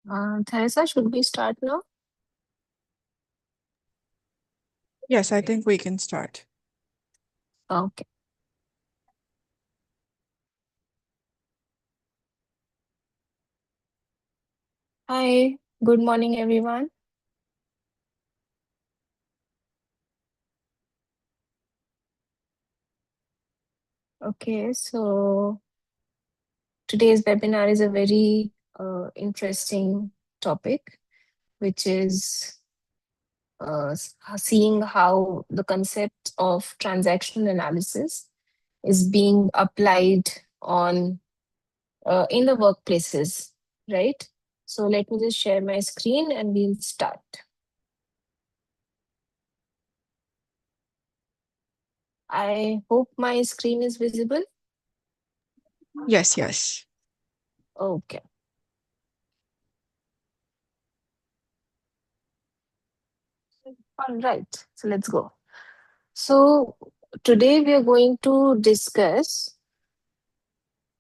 Theresa, should we start now? Yes, I think we can start. Okay. Hi, good morning, everyone. Okay, so today's webinar is a very interesting topic, which is seeing how the concept of transactional analysis is being applied on in the workplaces, right? So let me just share my screen and we'll start. I hope my screen is visible. Yes, yes. Okay. All right. So let's go. So today we are going to discuss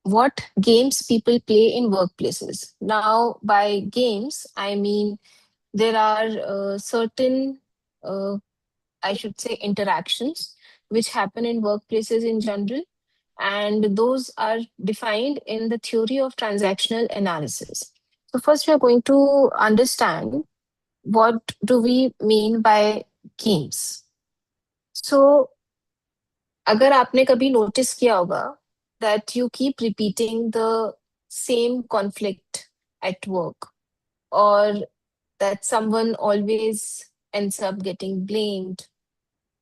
what games people play in workplaces. Now, by games, I mean there are certain, uh, I should say, interactions which happen in workplaces in general, and those are defined in the theory of transactional analysis. So first, we are going to understand what do we mean by games. So अगर आपने कभी notice किया होगा that you keep repeating the same conflict at work, or that someone always ends up getting blamed,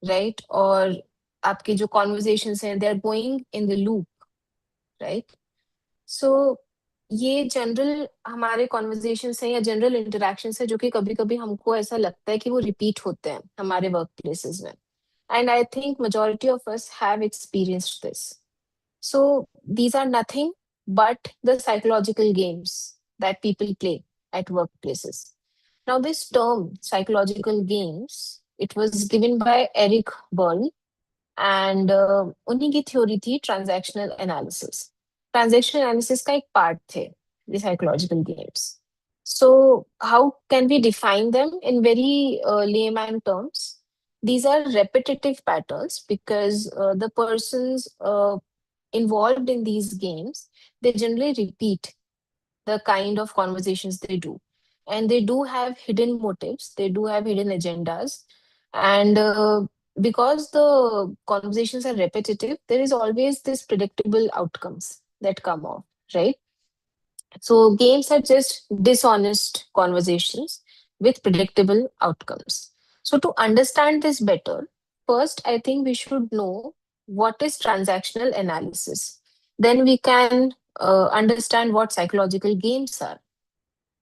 right? Or आपके जो conversations हैं they are going in the loop, right? So ये general हमारे कॉन्वर्जेशन है या general interaction है जो कि कभी कभी हमको ऐसा लगता है कि वो रिपीट होते हैं हमारे वर्क प्लेसेस में. And I think majority of us have experienced this. So these are nothing but the psychological games that people play at workplaces. Now, this term, psychological games, it was given by Eric Berne, and उन्हीं की theory थी transactional analysis. Transactional analysis का एक part थे the psychological games. So how can we define them in very layman terms? These are repetitive patterns because the persons involved in these games, they generally repeat the kind of conversations they do, and they do have hidden motives, they do have hidden agendas, and because the conversations are repetitive, there is always this predictable outcomes that come off, right? So games are just dishonest conversations with predictable outcomes. So to understand this better, first I think we should know what is transactional analysis. Then we can understand what psychological games are.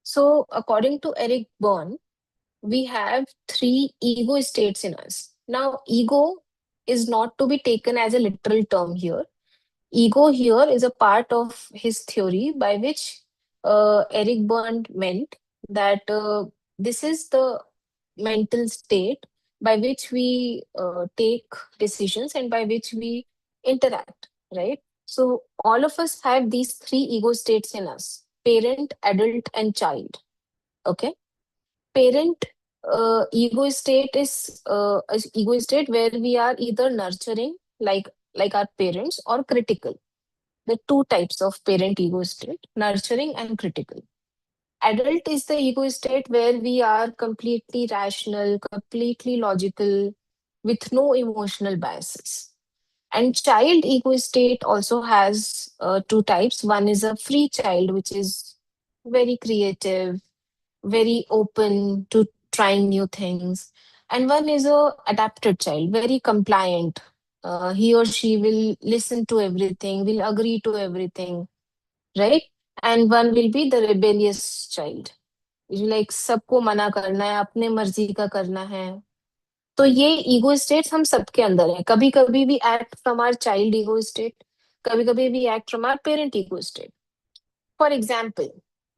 So according to Eric Berne, we have three ego states in us. Now, ego is not to be taken as a literal term here. Ego here is a part of his theory by which Eric Berne meant that this is the mental state by which we take decisions and by which we interact, right? So, all of us have these three ego states in us: parent, adult, and child. Okay. Parent ego state is a ego state where we are either nurturing, like our parents, or critical. The two types of parent ego state: nurturing and critical. Adult is the ego state where we are completely rational, completely logical, with no emotional biases. And child ego state also has two types. One is a free child, which is very creative, very open to trying new things. And one is a adapted child, very compliant. He or she will listen to everything, will agree to everything, right? And one will be the rebellious child, like सबको मना करना है, अपने मर्जी का करना है. तो ये ईगो स्टेट्स हम सबके अंदर है. कभी कभी भी act from our child ego state, कभी कभी भी act from our parent ego state. For example,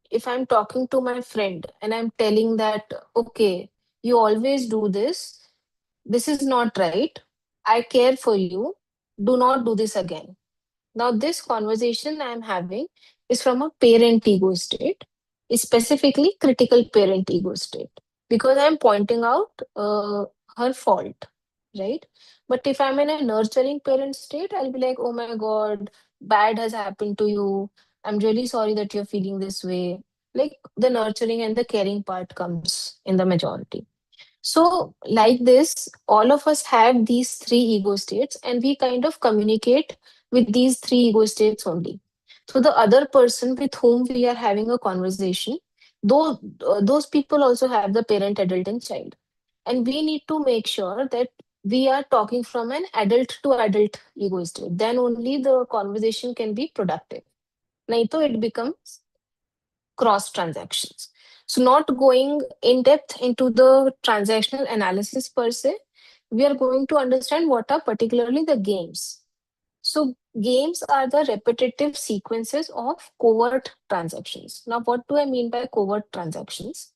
if I'm talking to my friend and I'm telling that, okay, you always do this is not right, I care for you, do not do this again. Now, this conversation I'm having is from a parent ego state. specifically critical parent ego state, because I'm pointing out her fault, right? But if I'm in a nurturing parent state, I'll be like, oh my god, bad has happened to you, I'm really sorry that you're feeling this way. Like, the nurturing and the caring part comes in the majority. So, like this, all of us have these three ego states, and we kind of communicate with these three ego states only. So, the other person with whom we are having a conversation, though those people also have the parent, adult, and child. And we need to make sure that we are talking from an adult to adult ego state. Then only the conversation can be productive. Naito, it becomes cross transactions. So, not going in depth into the transactional analysis per se, we are going to understand what are particularly the games. So, games are the repetitive sequences of covert transactions. Now, what do I mean by covert transactions?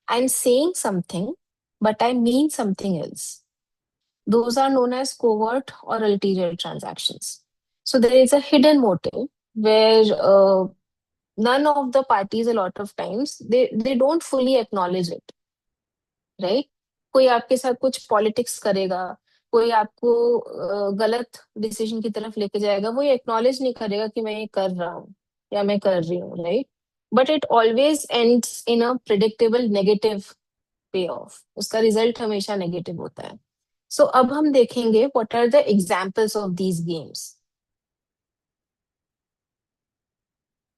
I'm saying something, but I mean something else. Those are known as covert or ulterior transactions. So, there is a hidden motive where none of the parties, a lot of times, they don't fully acknowledge it, right? कोई आपके साथ कुछ politics करेगा, कोई आपको गलत decision की तरफ लेके जाएगा, वो ये एक्नॉलेज नहीं करेगा कि मैं ये कर रहा हूँ या मैं कर रही हूँ, right? But it always ends in a predictable negative payoff, उसका रिजल्ट हमेशा नेगेटिव होता है. सो अब हम देखेंगे what are the examples of these games.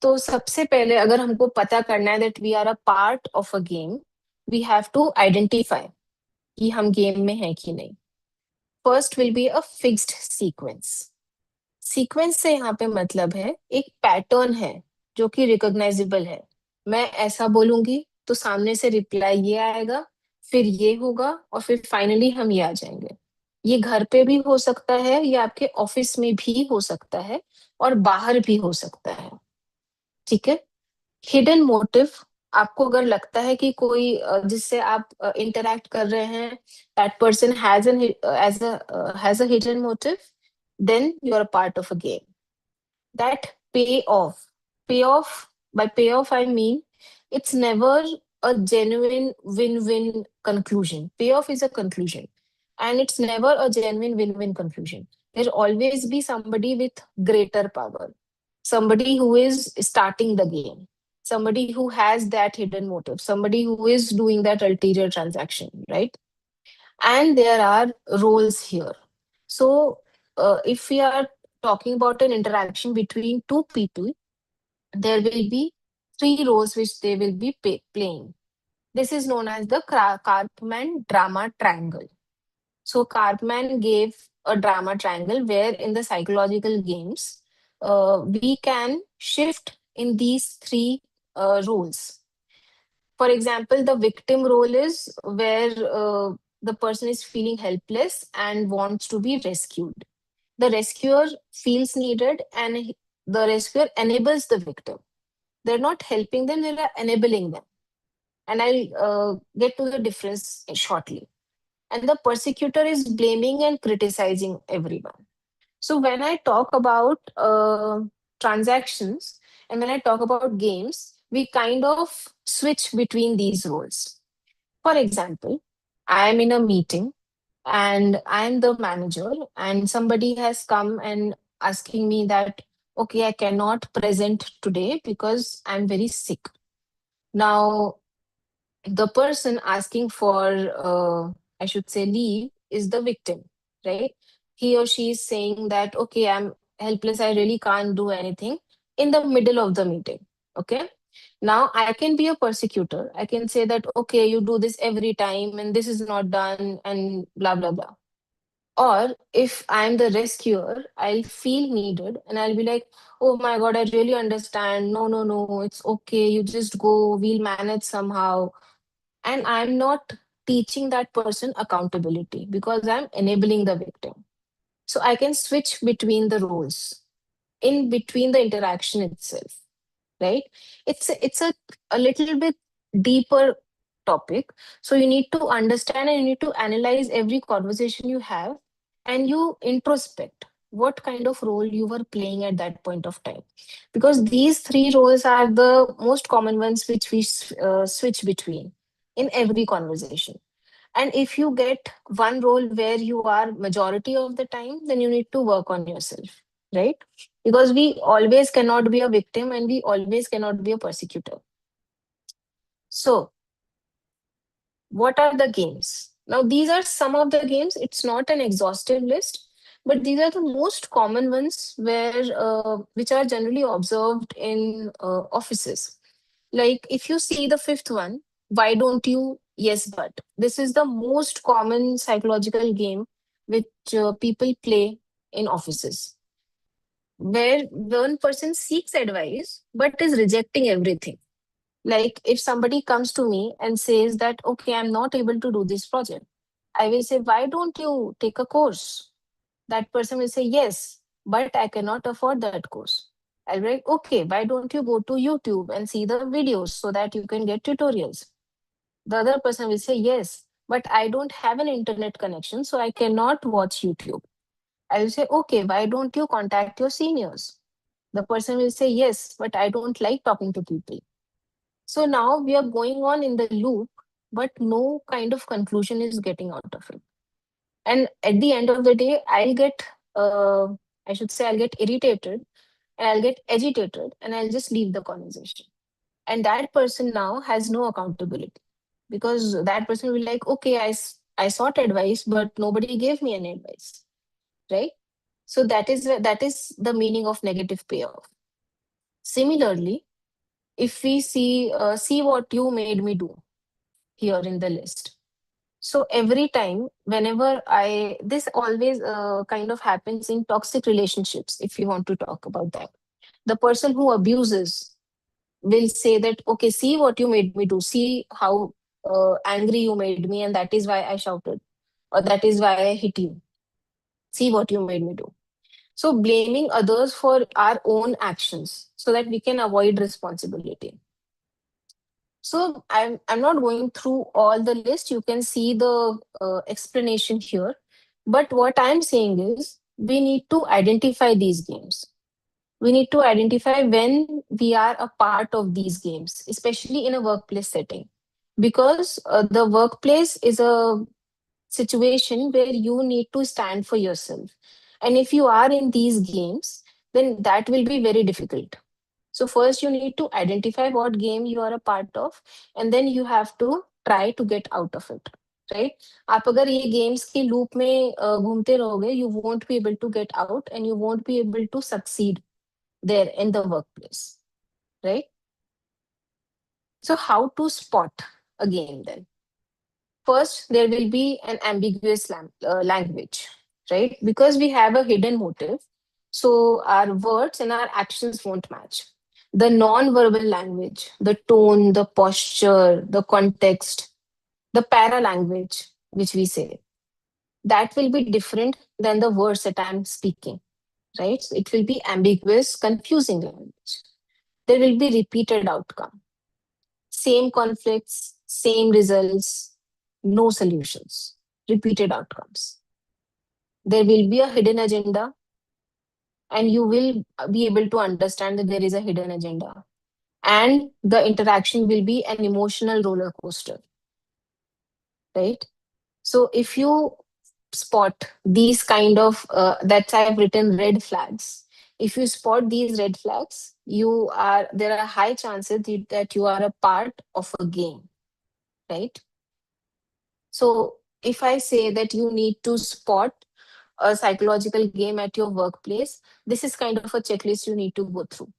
तो सबसे पहले अगर हमको पता करना है that we are a part of a game, we have to identify कि हम गेम में हैं कि नहीं. First will be a fixed sequence. Sequence से यहाँ पे मतलब है एक पैटर्न है जो कि रिकॉग्नाइजेबल है. मैं ऐसा बोलूंगी तो सामने से रिप्लाई ये आएगा, फिर ये होगा, और फिर फाइनली हम ये आ जाएंगे. ये घर पे भी हो सकता है, ये आपके ऑफिस में भी हो सकता है, और बाहर भी हो सकता है. ठीक है. हिडन मोटिव, आपको अगर लगता है कि कोई जिससे आप इंटरैक्ट कर रहे हैं, that person has a hidden motive, then you are a part of a game. That payoff, payoff, by payoff I mean it's never a genuine win-win conclusion. Payoff is a conclusion, and it's never a genuine win-win conclusion. There'll always be somebody with greater power, somebody who is starting the game, somebody who has that hidden motive, somebody who is doing that ulterior transaction, right? And there are roles here. So, if we are talking about an interaction between two people, there will be three roles which they will be playing. This is known as the Karpman drama triangle. So, Karpman gave a drama triangle where in the psychological games, we can shift in these three roles. For example, the victim role is where the person is feeling helpless and wants to be rescued. The rescuer feels needed, and the rescuer enables the victim. They're not helping them, they're enabling them. And I'll get to the difference shortly. And the persecutor is blaming and criticizing everyone. So when I talk about transactions and when I talk about games, we kind of switch between these roles. For example, I am in a meeting and I am the manager, and somebody has come and asking me that, okay, I cannot present today because I'm very sick. Now, the person asking for, I should say, leave is the victim, right? He or she is saying that, okay, I'm helpless, I really can't do anything in the middle of the meeting. Okay. Now I can be a persecutor. I can say that, okay, you do this every time and this is not done and blah, blah, blah. Or if I'm the rescuer, I'll feel needed and I'll be like, oh my God, I really understand. No, no, no, it's okay. You just go, we'll manage somehow. And I'm not teaching that person accountability because I'm enabling the victim. So I can switch between the roles in between the interaction itself, right? It's a little bit deeper topic. So you need to understand and you need to analyze every conversation you have, and you introspect. what kind of role you were playing at that point of time. Because these three roles are the most common ones which we switch between in every conversation. And if you get one role where you are majority of the time, then you need to work on yourself, right? Because we always cannot be a victim and we always cannot be a persecutor. So what are the games? Now, these are some of the games. It's not an exhaustive list, but these are the most common ones where which are generally observed in offices. Like if you see the fifth one, why don't you? Yes, but this is the most common psychological game which people play in offices, where one person seeks advice but is rejecting everything. Like if somebody comes to me and says that, okay, I'm not able to do this project, I will say, why don't you take a course? That person will say, yes, but I cannot afford that course. I'll be like, okay, why don't you go to YouTube and see the videos so that you can get tutorials? The other person will say, yes, but I don't have an internet connection, so I cannot watch YouTube. I will say, okay, why don't you contact your seniors? The person will say, yes, but I don't like talking to people. So now we are going on in the loop, but no kind of conclusion is getting out of it. And at the end of the day, uh, I should say, I'll get irritated and I'll get agitated and I'll just leave the conversation. And that person now has no accountability because that person will be like, okay, I sought advice, but nobody gave me any advice, right? So that is the meaning of negative payoff. Similarly, if we see what you made me do here in the list. So every time, whenever this always kind of happens in toxic relationships, if you want to talk about that. The person who abuses will say that, okay, see what you made me do, see how angry you made me, and that is why I shouted, or that is why I hit you. See what you made me do. So blaming others for our own actions so that we can avoid responsibility. So I'm not going through all the list. You can see the explanation here. But what I'm saying is we need to identify these games. We need to identify when we are a part of these games, especially in a workplace setting, because the workplace is a situation where you need to stand for yourself. And if you are in these games, then that will be very difficult. So first you need to identify what game you are a part of, and then you have to try to get out of it, right? आप अगर ये games के loop में घूमते रहोगे, you won't be able to get out and you won't be able to succeed there in the workplace, right? So how to spot a game then? First, there will be an ambiguous language, right? Because we have a hidden motive, so our words and our actions won't match. The non-verbal language, the tone, the posture, the context, the para language, which we say, that will be different than the words that I'm speaking, right? So it will be ambiguous, confusing language. There will be repeated outcome, same conflicts, same results, no solutions, repeated outcomes. There will be a hidden agenda, and you will be able to understand that there is a hidden agenda. And the interaction will be an emotional roller coaster, right? So if you spot these kind of, that's I've written red flags. If you spot these red flags, there are high chances that you are a part of a game, right? So if I say that you need to spot a psychological game at your workplace, this is kind of a checklist you need to go through.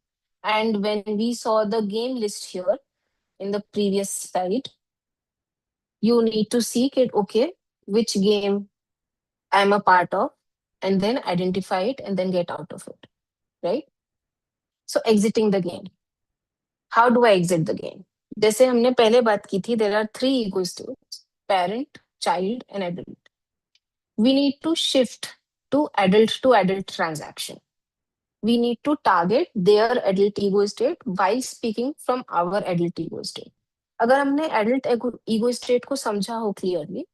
And when we saw the game list here in the previous slide, you need to seek it, okay, which game I'm a part of, and then identify it and then get out of it, right? So exiting the game. How do I exit the game? जैसे हमने पहले बात की थी, there are three ego states: parent, child, and adult. We need to shift to adult transaction. We need to target their adult ego state while speaking from our adult ego state. अगर हमने adult ego state को समझा हो clearly,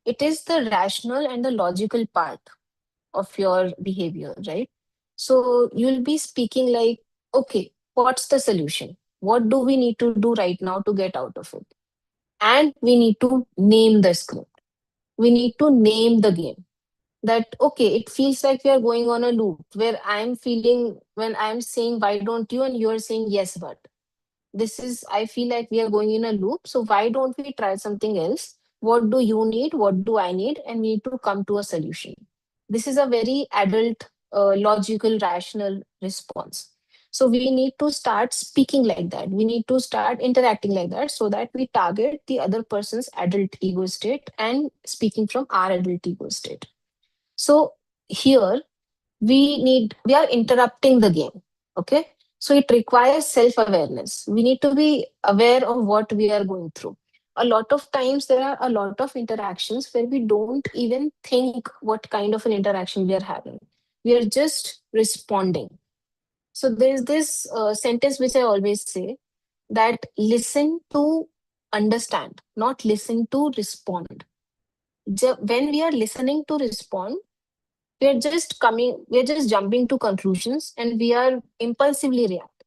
it is the rational and the logical part of your behavior, right? So you'll be speaking like, okay, what's the solution? What do we need to do right now to get out of it? And we need to name the script. We need to name the game. That, okay, it feels like we are going on a loop where I'm feeling when I'm saying, why don't you? And you're saying, yes, but this is, I feel like we are going in a loop. So why don't we try something else? What do you need? What do I need? And we need to come to a solution. This is a very adult, logical, rational response. So we need to start speaking like that. We need to start interacting like that so that we target the other person's adult ego state and speaking from our adult ego state. So here we are interrupting the game. Okay. So it requires self-awareness. We need to be aware of what we are going through. A lot of times there are a lot of interactions where we don't even think what kind of an interaction we are having. We are just responding. So there's this sentence which I always say, that listen to understand, not listen to respond. When we are listening to respond, we're just jumping to conclusions and we are impulsively react.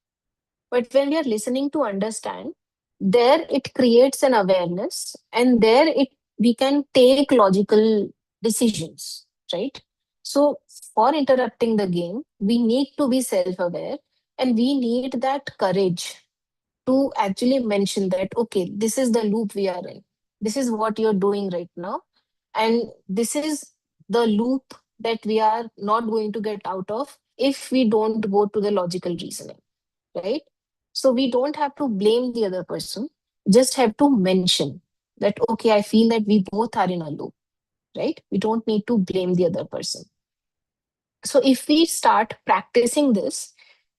But when we are listening to understand, there it creates an awareness, and there it we can take logical decisions, right? So for interrupting the game, we need to be self-aware, and we need that courage to actually mention that, okay, this is the loop we are in. This is what you're doing right now. And this is the loop that we are not going to get out of if we don't go to the logical reasoning, right? So we don't have to blame the other person, just have to mention that, okay, I feel that we both are in a loop, right? We don't need to blame the other person. So if we start practicing this,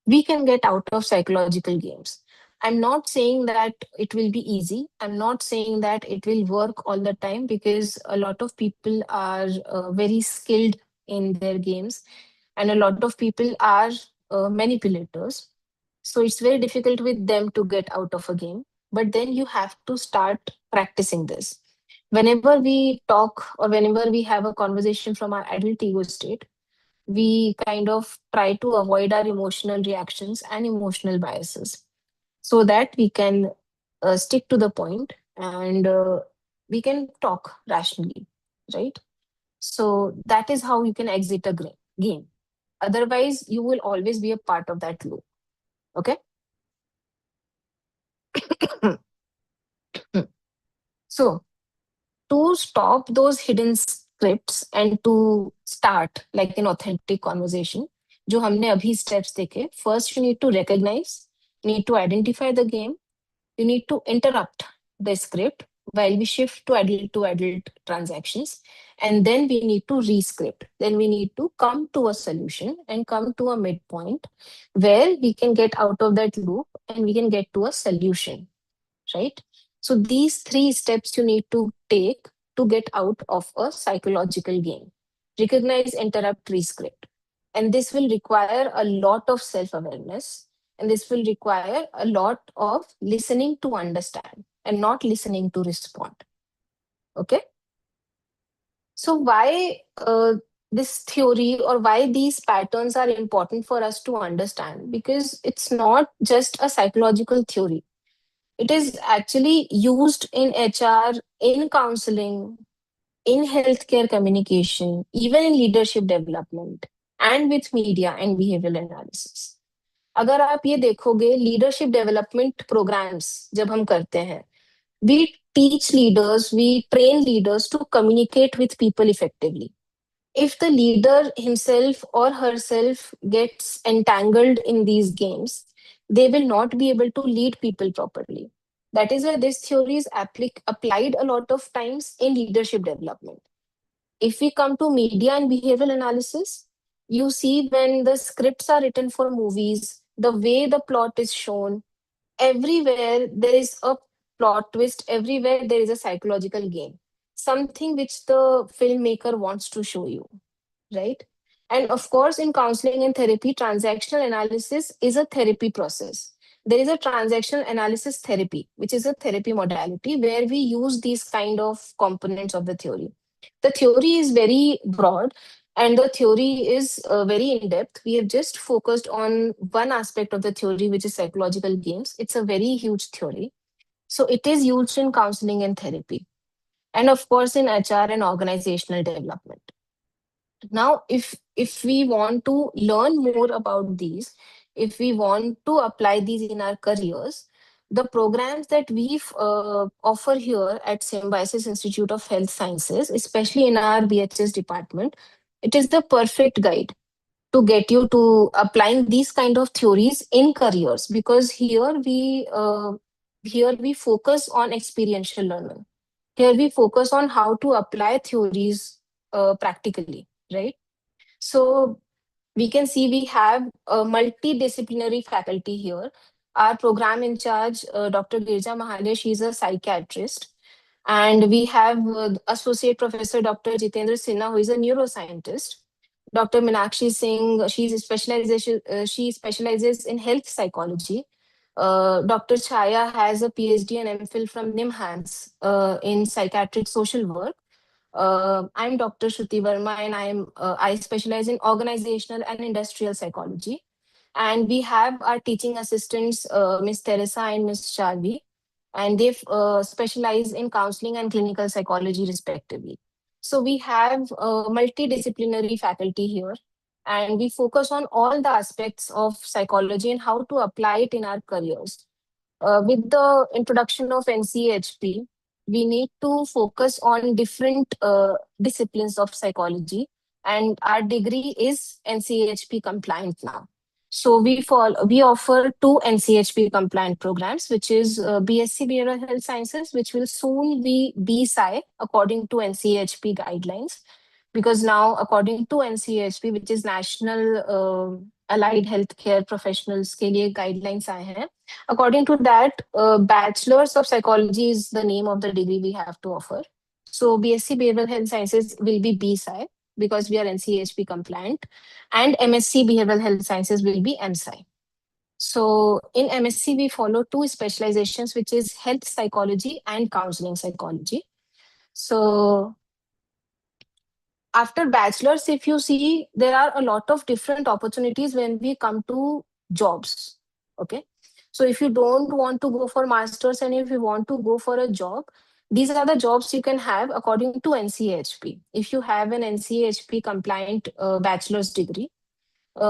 we can get out of psychological games. I'm not saying that it will be easy. I'm not saying that it will work all the time, because a lot of people are very skilled in their games, and a lot of people are manipulators. So it's very difficult with them to get out of a game. But then you have to start practicing this. Whenever we talk or whenever we have a conversation from our adult ego state, we kind of try to avoid our emotional reactions and emotional biases so that we can stick to the point, and we can talk rationally, right? So that is how you can exit a game. Otherwise, you will always be a part of that loop. Okay. So to stop those hidden scripts and to start like an authentic conversation, जो हमने अभी steps देखे, first you need to recognize, you need to identify the game, you need to interrupt the script while we shift to adult transactions, and then we need to rescript. Then we need to come to a solution and come to a midpoint where we can get out of that loop and we can get to a solution, right? So these three steps you need to take to get out of a psychological game. Recognize, interrupt, rescript. And this will require a lot of self awareness. And this will require a lot of listening to understand and not listening to respond. Okay. So, why this theory or why these patterns are important for us to understand? Because it's not just a psychological theory, it is actually used in HR, in counseling, in healthcare communication, even in leadership development, and with media and behavioral analysis. अगर आप ये देखोगे leadership development programmes जब हम करते हैं, we teach leaders, we train leaders to communicate with people effectively. If the leader himself or herself gets entangled in these games, they will not be able to lead people properly. That is why this theory is applied a lot of times in leadership development. If we come to media and behavioral analysis, you see when the scripts are written for movies, the way the plot is shown, everywhere there is a plot twist, everywhere there is a psychological game, something which the filmmaker wants to show you, right? And of course, in counseling and therapy, transactional analysis is a therapy process. There is a transactional analysis therapy, which is a therapy modality where we use these kind of components of the theory. The theory is very broad, And the theory is very in depth. We have just focused on one aspect of the theory, which is psychological games. It's a very huge theory. So it is used in counseling and therapy, and of course in HR and organizational development. Now, if we want to learn more about these, if we want to apply these in our careers, the programs that we offer here at Symbiosis Institute of Health Sciences, especially in our BHS department, it is the perfect guide to get you to applying these kind of theories in careers, because here we focus on experiential learning. Here we focus on how to apply theories practically, right? So we can see we have a multidisciplinary faculty here. Our program in charge, Dr. Girja Mahale, she's a psychiatrist. And we have Associate Professor Dr. Jitendra Sinha, who is a neuroscientist. Dr. Minakshi Singh, she specializes in health psychology. Dr. Chaya has a PhD and MPhil from NIMHANS in psychiatric social work. I'm Dr. Shruti Verma, and I specialize in organizational and industrial psychology. And we have our teaching assistants, Miss Teresa and Miss Charvi, and they specialize in counseling and clinical psychology, respectively. So we have multidisciplinary faculty here, and we focus on all the aspects of psychology and how to apply it in our careers. With the introduction of NCHP, we need to focus on different disciplines of psychology, and our degree is NCHP compliant now. So we offer two NCHP compliant programs, which is BSc Behavioral Health Sciences, which will soon be BSci according to NCHP guidelines, because now according to NCHP, which is National Allied Healthcare Professionals के लिए guidelines आए हैं. According to that, Bachelor's of Psychology is the name of the degree we have to offer. So BSc Behavioral Health Sciences will be BSci because we are NCHP compliant, and MSc Behavioral Health Sciences will be MSci. So in MSc, we follow two specializations, which is health psychology and counseling psychology. So after bachelor's, if you see, there are a lot of different opportunities when we come to jobs. Okay. So if you don't want to go for masters and if you want to go for a job, these are the jobs you can have according to NCHP. If you have an NCHP compliant bachelor's degree,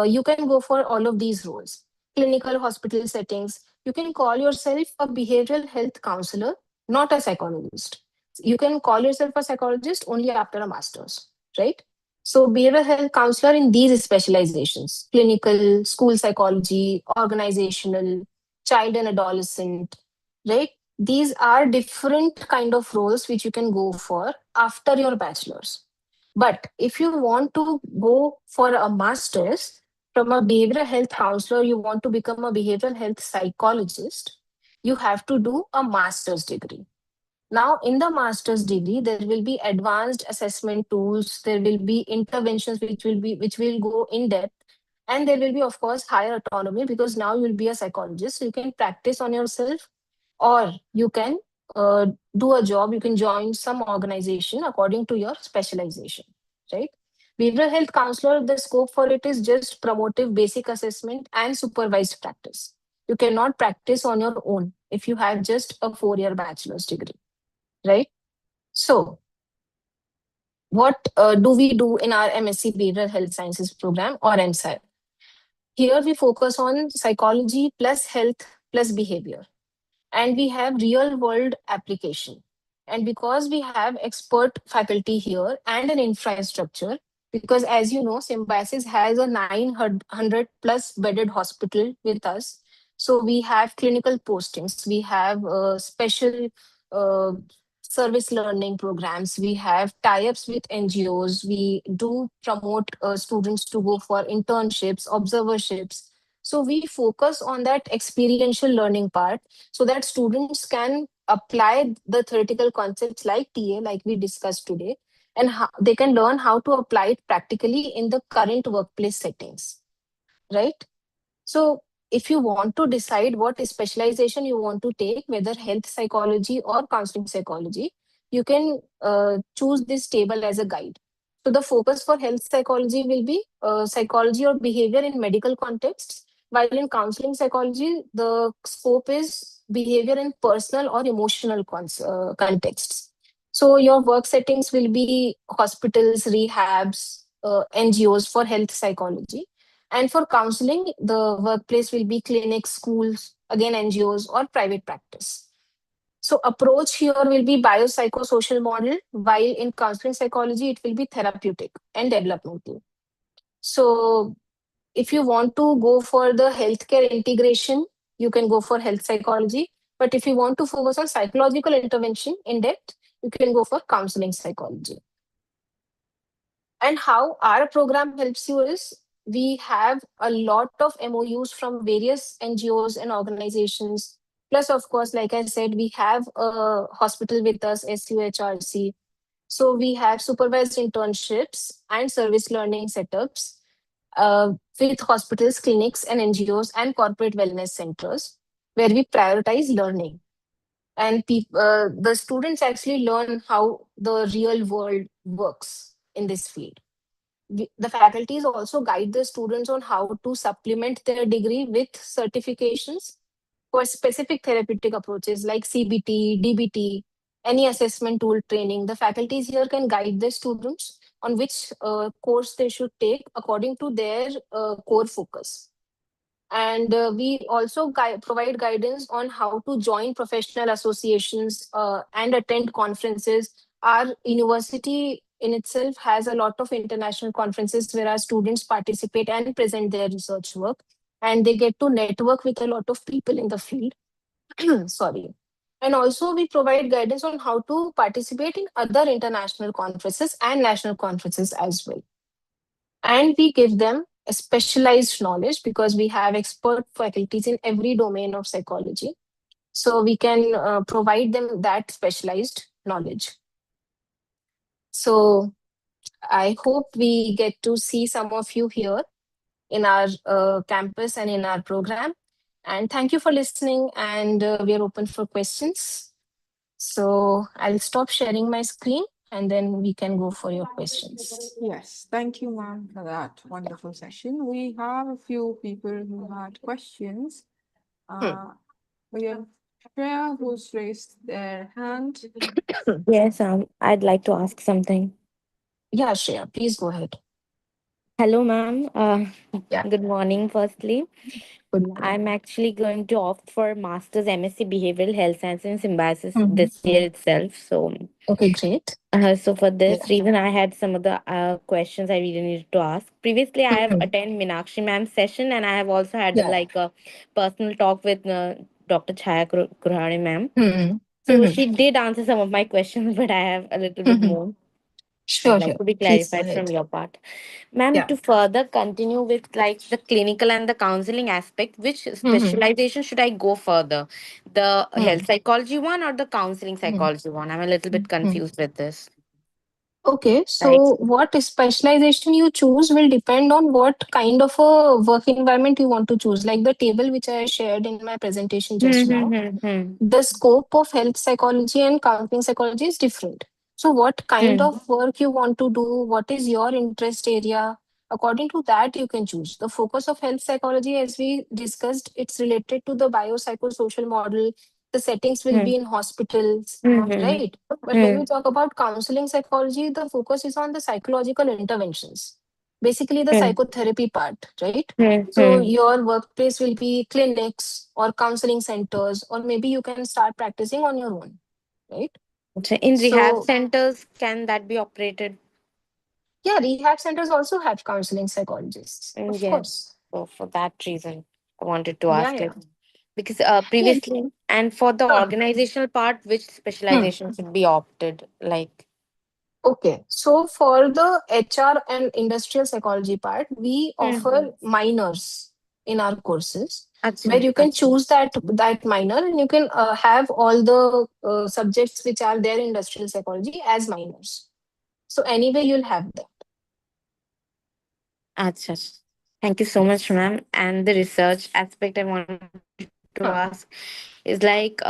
you can go for all of these roles. Clinical hospital settings, you can call yourself a behavioral health counselor, not a psychologist. You can call yourself a psychologist only after a master's, right? So, behavioral health counselor in these specializations: clinical, school psychology, organizational, child and adolescent, right? These are different kind of roles which you can go for after your bachelor's. But if you want to go for a master's from a behavioral health counselor, you want to become a behavioral health psychologist, you have to do a master's degree. Now, in the master's degree, there will be advanced assessment tools, there will be interventions which will go in depth, and there will be, of course, higher autonomy because now you'll be a psychologist. So you can practice on yourself, or you can do a job, you can join some organization according to your specialization, right? Behavioral health counselor, the scope for it is just promotive basic assessment and supervised practice. You cannot practice on your own if you have just a 4-year bachelor's degree, right? So what do we do in our MSc Behavioral Health Sciences program, or MSci? Here we focus on psychology plus health plus behavior, and we have real world application. And because we have expert faculty here and an infrastructure, because as you know, Symbiosis has a 900 plus bedded hospital with us. So we have clinical postings, we have special uh, service learning programs, we have tie-ups with NGOs, we do promote students to go for internships, observerships. So we focus on that experiential learning part so that students can apply the theoretical concepts like TA, like we discussed today, and how, they can learn how to apply it practically in the current workplace settings, right? So if you want to decide what specialization you want to take, whether health psychology or counseling psychology, you can choose this table as a guide. So the focus for health psychology will be psychology or behavior in medical contexts, while in counseling psychology, the scope is behavior in personal or emotional contexts. So your work settings will be hospitals, rehabs, NGOs for health psychology. And for counseling, the workplace will be clinics, schools, again NGOs, or private practice. So approach here will be biopsychosocial model, while in counseling psychology, it will be therapeutic and developmental. So if you want to go for the healthcare integration, you can go for health psychology. But if you want to focus on psychological intervention in depth, you can go for counseling psychology. And how our program helps you is we have a lot of MOUs from various NGOs and organizations. Plus, of course, like I said, we have a hospital with us, SUHRC. So we have supervised internships and service learning setups with hospitals, clinics, and NGOs and corporate wellness centers where we prioritize learning. And the students actually learn how the real world works in this field. The faculties also guide the students on how to supplement their degree with certifications for specific therapeutic approaches like CBT, DBT, any assessment tool training. The faculties here can guide the students on which course they should take according to their core focus. And we also provide guidance on how to join professional associations and attend conferences. Our university in itself has a lot of international conferences where our students participate and present their research work, and they get to network with a lot of people in the field. Sorry. And also, we provide guidance on how to participate in other international conferences and national conferences as well. And we give them a specialized knowledge because we have expert faculties in every domain of psychology. So we can provide them that specialized knowledge. So I hope we get to see some of you here in our campus and in our program. And thank you for listening. And we are open for questions. So I'll stop sharing my screen and then we can go for your questions. Yes, thank you, ma'am, for that wonderful session. We have a few people who had questions. Hmm. Uh, we have Shreya who's raised their hand. Yes, I'd like to ask something. Yeah, Shreya, please go ahead. Hello, ma'am. Yeah. Good morning, firstly. Good morning. I'm actually going to opt for Master's MSc Behavioral Health Science and Symbiosis Mhm. this year itself. Okay, great. So for Yeah. this reason, I had some of the questions I really needed to ask. Previously, I have Mhm. attended Meenakshi ma'am's session, and I have also had Yeah. like a personal talk with Dr. Chaya Kurhane ma'am. Mhm. So Mhm. she did answer some of my questions, but I have a little bit Mhm. more I'd Sure, like sure. to be Please go clarified from ahead. your part. Ma'am, Yeah. to further continue with like the clinical and the counseling aspect, which Mhm. specialization should I go further? The health Mhm. psychology one or the counseling Mhm. psychology one? I'm a little bit Mhm. confused with this. Okay, Like, so what specialization you choose will depend on what kind of a work environment you want to choose. Like the table which I shared in my presentation hmm, just now, hmm, hmm, hmm, the scope of health psychology and counseling psychology is different. So, what kind hmm, of work you want to do, what is your interest area, according to that, you can choose. The focus of health psychology, as we discussed, it's related to the biopsychosocial model. The settings will hmm, be in hospitals, hmm, hmm, right? But when hmm, we talk about counseling psychology, the focus is on the psychological interventions, basically the hmm, psychotherapy part, right? hmm, So hmm. your workplace will be clinics or counseling centers, or maybe you can start practicing on your own, right? So in rehab So centers, can that be operated? yeah, rehab centers also have counseling psychologists, of Yeah. course. So for that reason, I wanted to Yeah, ask yeah. it. Because Yeah. previously, and for the Huh. organizational part, which Hmm. specialization should be opted? Like, Okay. So for the HR and industrial psychology part, we hmm, offer minors in our courses where acha, you can acha, choose that minor and you can have all the subjects which are there in industrial psychology as minors. So anyway, you'll have that. acha. Thank you so much, Yes. ma'am. And the research aspect I wanted to ask is like,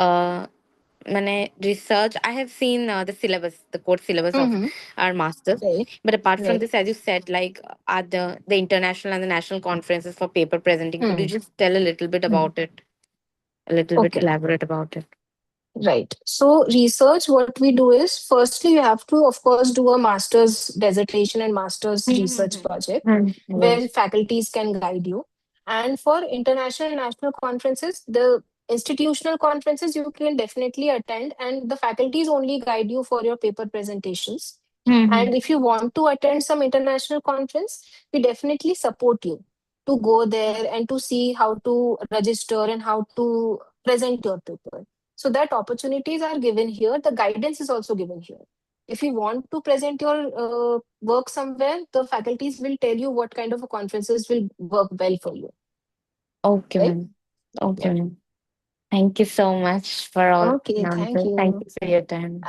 mane research, I have seen the syllabus, the core syllabus of Mm-hmm. our masters. Right. But apart from Right. this, as you said, like are the international and the national conferences for paper presenting. Could you Hmm. just tell a little bit Hmm. about it? A little bit Okay. elaborate about it. Right. So research, what we do is firstly you have to, of course, do a master's dissertation and master's research project where Yes. faculties can guide you. And for international and national conferences, the institutional conferences you can definitely attend, and the faculties only guide you for your paper presentations. And if you want to attend some international conference, we definitely support you to go there and to see how to register and how to present your paper. So that opportunities are given here. The guidance is also given here. If you want to present your work somewhere, the faculties will tell you what kind of a conferences will work well for you. Okay, Right? ma'am. Okay, Yeah. ma'am. Thank you so much for all Okay. the Thank answers. Thank you. you for your time.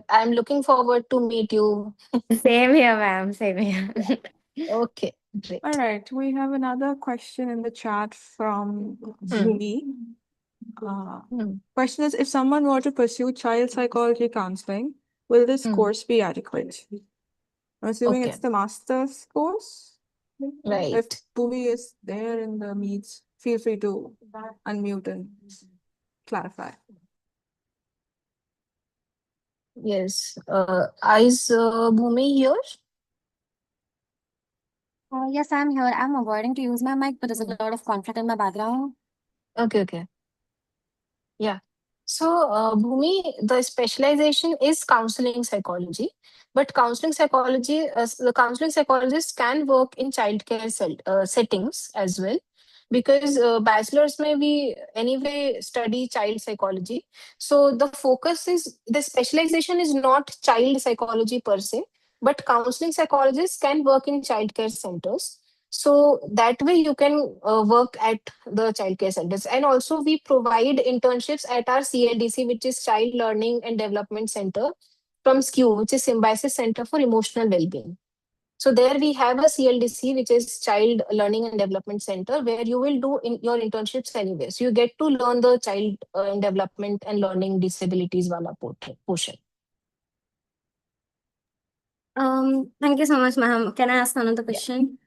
I'm looking forward to meet you. Same here, ma'am. Same here. Yeah. Okay. All Great. right, we have another question in the chat from Hmm. Zumi. Uh, Hmm. Question is, if someone were to pursue child psychology counseling, will this Hmm. course be adequate? I'm assuming Okay. it's the master's course. If Right. Bhumi is there in the meets, feel free to unmute and clarify. Yes. Is Bhumi here? Yes, I'm here. I'm avoiding to use my mic, but there's a Hmm. lot of conflict in my background. Okay. Okay. Yeah. So, Bhumi, the specialization is counseling psychology, but counseling psychology, the counseling psychologists can work in childcare settings as well, because bachelors may be anyway study child psychology. So the focus is the specialization is not child psychology per se, but counseling psychologists can work in childcare centers. So that way you can work at the childcare centers. And also we provide internships at our CLDC, which is Child Learning and Development Center, from SKU, which is Symbiosis Center for Emotional Wellbeing. So there we have a CLDC, which is Child Learning and Development Center, where you will do in your internships anyway. So you get to learn the child and development and learning disabilities wala portion. Thank you so much, ma'am. Can I ask another Yeah. question?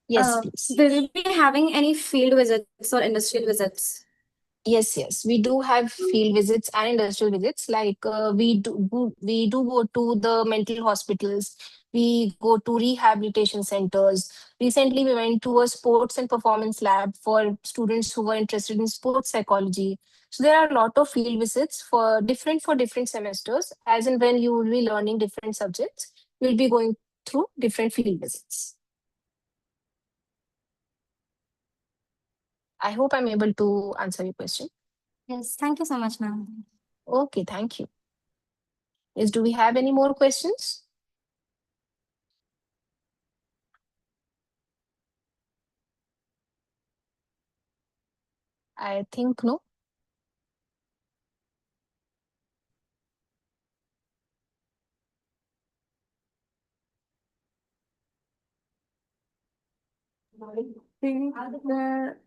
Yes, please. Will we be having any field visits or industrial visits? Yes, yes, we do have field visits and industrial visits. Like we do go to the mental hospitals. We go to rehabilitation centers. Recently, we went to a sports and performance lab for students who were interested in sports psychology. So there are a lot of field visits for different semesters. As and when you will be learning different subjects, you'll be going through different field visits. I hope I'm able to answer your question. Yes, thank you so much, ma'am. Okay, thank you. Yes, do we have any more questions? I think no. I think there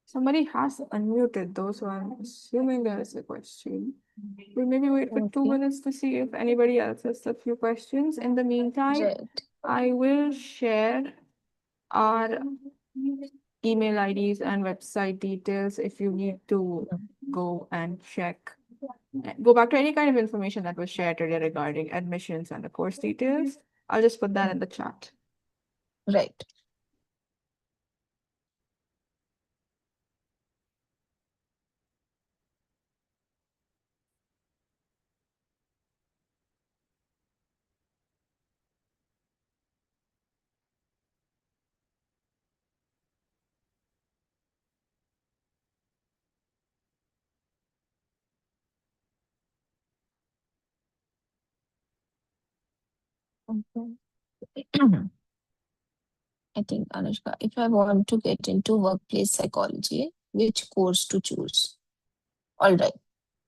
somebody has unmuted though, so I'm assuming there is a question. We'll maybe wait for two Okay. minutes to see if anybody else has a few questions. In the meantime, Right. I will share our email IDs and website details if you need to go and check. Go back to any kind of information that was shared today regarding admissions and the course details. I'll just put that in the chat. Right. Okay. I think, Anushka, if I want to get into workplace psychology, which course to choose? All right.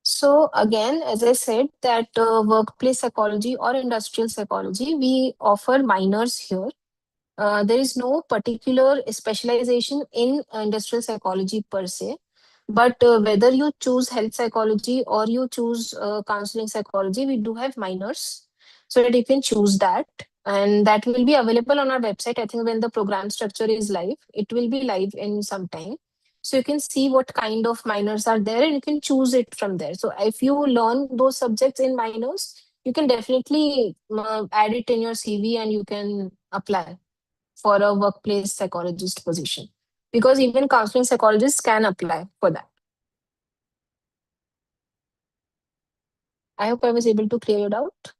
So again, as I said, that workplace psychology or industrial psychology, we offer minors here. There is no particular specialization in industrial psychology per se, But whether you choose health psychology or you choose counseling psychology, we do have minors, so that you can choose that, and that will be available on our website. I think when the program structure is live, it will be live in some time. So you can see what kind of minors are there, and you can choose it from there. So if you learn those subjects in minors, you can definitely add it in your CV, and you can apply for a workplace psychologist position, because even counseling psychologists can apply for that. I hope I was able to clear it out.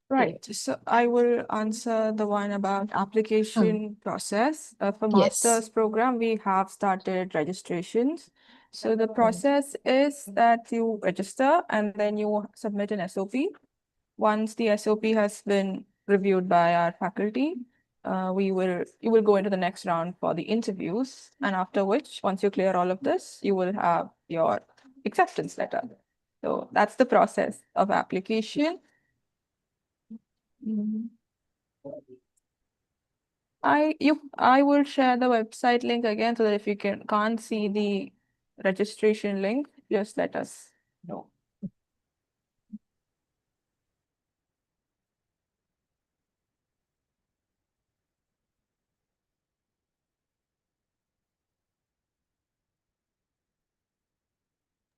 Right. So I will answer the one about application process. For Yes. master's program, we have started registrations. So the process is that you register and then you submit an SOP. Once the SOP has been reviewed by our faculty, you will go into the next round for the interviews, and after which, once you clear all of this, you will have your acceptance letter. So that's the process of application. I will share the website link again, so that if you can't see the registration link, just let us know.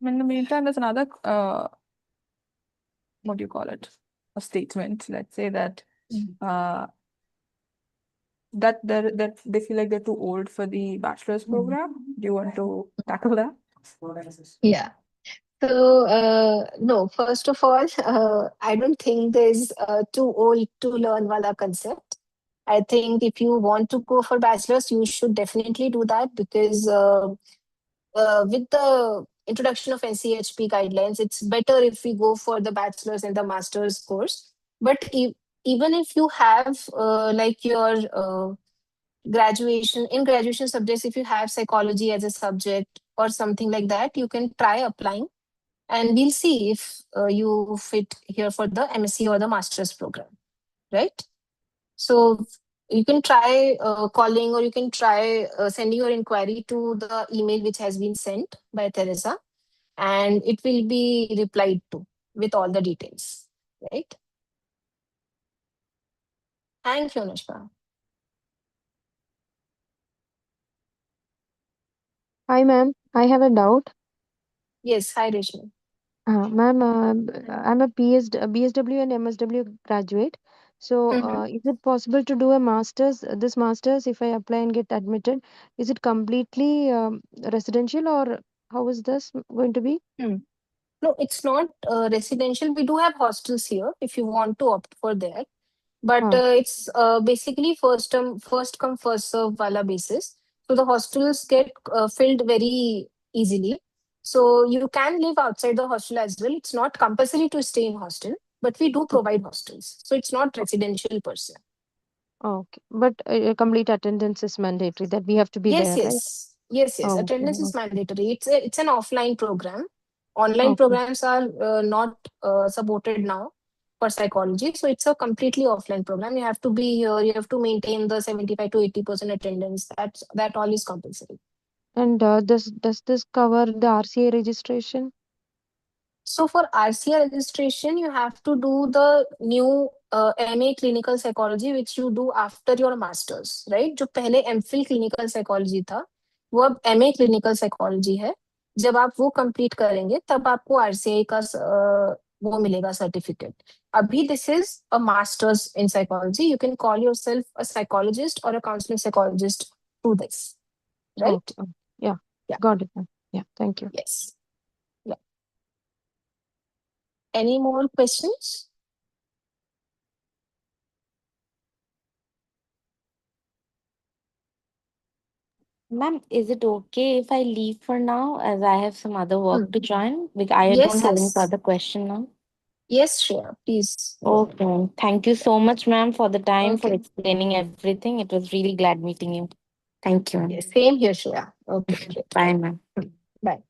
In the meantime, there's another what do you call it? A statement. Let's say that that they feel like they're too old for the bachelor's program. Do you want to tackle that? Yeah. So, no, first of all, I don't think there's too old to learn wala concept. I think if you want to go for bachelor's, you should definitely do that, because with the introduction of NCHP guidelines, it's better if we go for the bachelor's and the master's course. But even if you have like your graduation subjects, if you have psychology as a subject or something like that, you can try applying, and we'll see if you fit here for the MSc or the master's program, right? So you can try calling, or you can try sending your inquiry to the email which has been sent by Teresa, and it will be replied to with all the details, right? Thank you, Anushka. Hi, ma'am. I have a doubt. Yes, hi, Rishmi. Ma'am, I'm a BSW and MSW graduate. So, Mhm. is it possible to do a master's? This master's, if I apply and get admitted, is it completely residential, or how is this going to be? Hmm. No, it's not residential. We do have hostels here if you want to opt for that. But Ah, it's basically first come first serve wala basis. So the hostels get filled very easily. So you can live outside the hostel as well. It's not compulsory to stay in hostel, but we do okay. provide hostels. So it's not residential per se. Okay. But complete attendance is mandatory, that we have to be Yes, there, right? yes, yes, yes. Okay. Attendance is mandatory. It's an offline program. Online Okay. programs are not supported now for psychology, so it's a completely offline program. You have to be here. You have to maintain the 75 to 80% attendance. That all is compulsory. And does this cover the RCA registration? So for RCA registration, you have to do the new MA clinical psychology, which you do after your masters, right? जो पहले MPhil clinical psychology था, वो अब MA clinical psychology है. जब आप वो complete करेंगे, तब आपको RCA का वो मिलेगा certificate. अभी this is a master's in psychology. You can call yourself a psychologist or a counseling psychologist through this, right? Okay. Yeah. Yeah. Got it, ma'am. Yeah. Thank you. Yes. Yeah. Any more questions? Ma'am, is it okay if I leave for now, as I have some other work Hmm. to join? Because I don't Yes, have any yes. further question now. Yes, sure. Please go ahead. Okay, ma'am. Thank you so much, ma'am, for the time, for Okay. explaining everything. It was really glad meeting you. Thank you, ma'am. Yes, same here, Shreya. Okay, great. Bye, ma'am. Bye.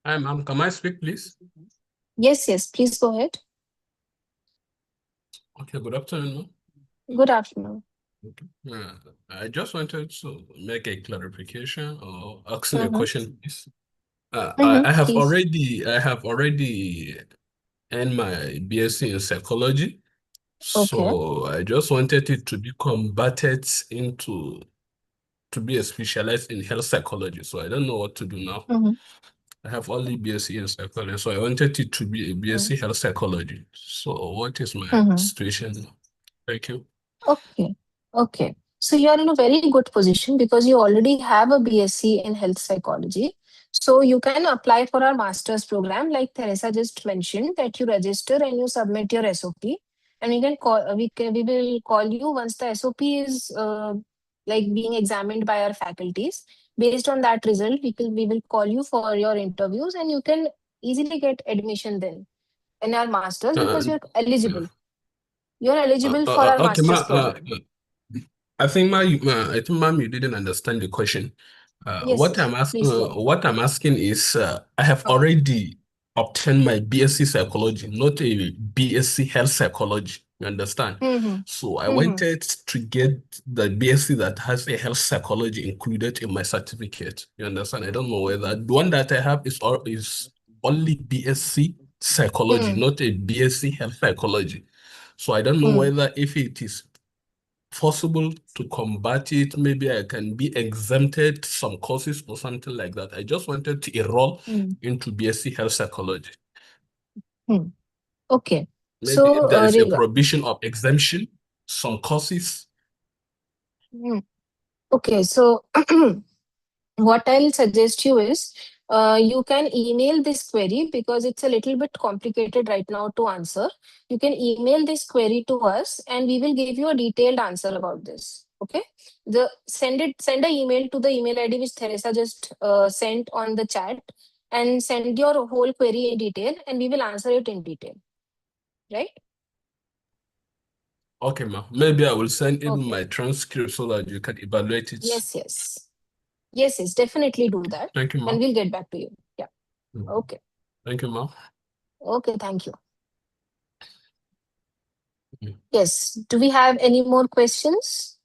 Hi, ma'am. Can I speak, please? Yes, yes. Please go ahead. Okay, good afternoon, ma'am. Good afternoon. Okay. I just wanted to make a clarification or asking a Mm-hmm. question, please. Mm-hmm. I have Please. already earned my BSc in psychology, Okay. so I just wanted it to be converted into to be a specialized in health psychology. So I don't know what to do now. Mm-hmm. I have only BSc in psychology, so I wanted it to be a BSc Mm-hmm. health psychology. So what is my Mm-hmm. situation now? Thank you. Okay. Okay. So you are in a very good position because you already have a BSc in health psychology. So you can apply for our master's program, like Teresa just mentioned, that you register and you submit your SOP, and we can call we will call you once the SOP is like being examined by our faculties. Based on that result, we will call you for your interviews, and you can easily get admission then in our masters Uh, because you're eligible. You're eligible for our okay, master's program. I think, ma'am, you didn't understand the question. Yes, yes. Please go ahead. What I'm asking is, I have Uh, already obtained my BSc psychology, not a BSc health psychology. You understand? mm-hmm, So I mm-hmm, wanted to get the BSc that has a health psychology included in my certificate. You understand? I don't know whether the one that I have is only BSc psychology, mm, not a BSc health psychology. So I don't know mm, whether if it is possible to combat it, maybe I can be exempted some courses or something like that. I just wanted to enroll mm, into BSc health psychology. mm. Okay. Maybe So, if there is a provision of exemption, some courses. mm, okay. So, what I'll suggest you is you can email this query because it's a little bit complicated right now to answer. You can email this query to us and we will give you a detailed answer about this. Okay. Send an email to the email ID which Teresa just sent on the chat and send your whole query in detail and we will answer it in detail. Right? Okay, ma. Maybe I will send even Okay. my transcript so that you can evaluate it. Yes, yes. Yes, yes, definitely do that. Thank you, And ma. we'll get back to you. Yeah. Okay. Thank you, ma. Okay, thank you. Mm. Yes. Do we have any more questions?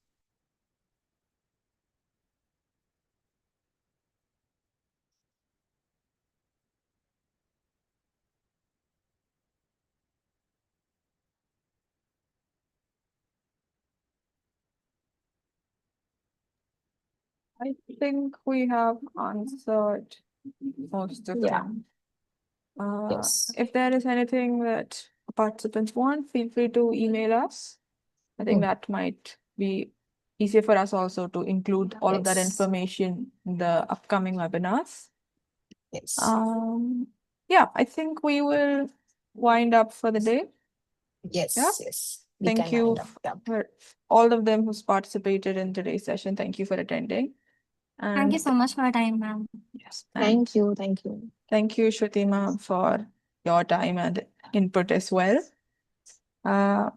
I think we have answered most of Yeah. them. Yes. If there is anything that participants want, feel free to email us. I think Mm. that might be easier for us also to include all of that Yes. information in the upcoming webinars. Yes. Yeah, I think we will wind up for the day. Yes. Yeah. Yes. We Thank can you wind up. Yeah. for all of them who's participated in today's session. Thank you for attending. Thank you so much for your time, ma'am. Yes, Thank you. Thank you. Thank you, Shruti ma'am, for your time and input as well. Yeah,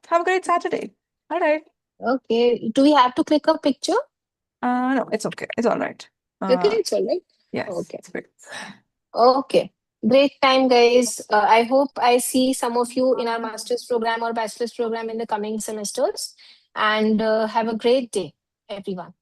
have a great Saturday. All right. Okay. Do we have to click a picture? No, it's okay. It's all right. Okay, it's all right. Yes. Okay. It's great. Okay. Great time, guys. I hope I see some of you in our master's program or bachelor's program in the coming semesters. And have a great day, everyone.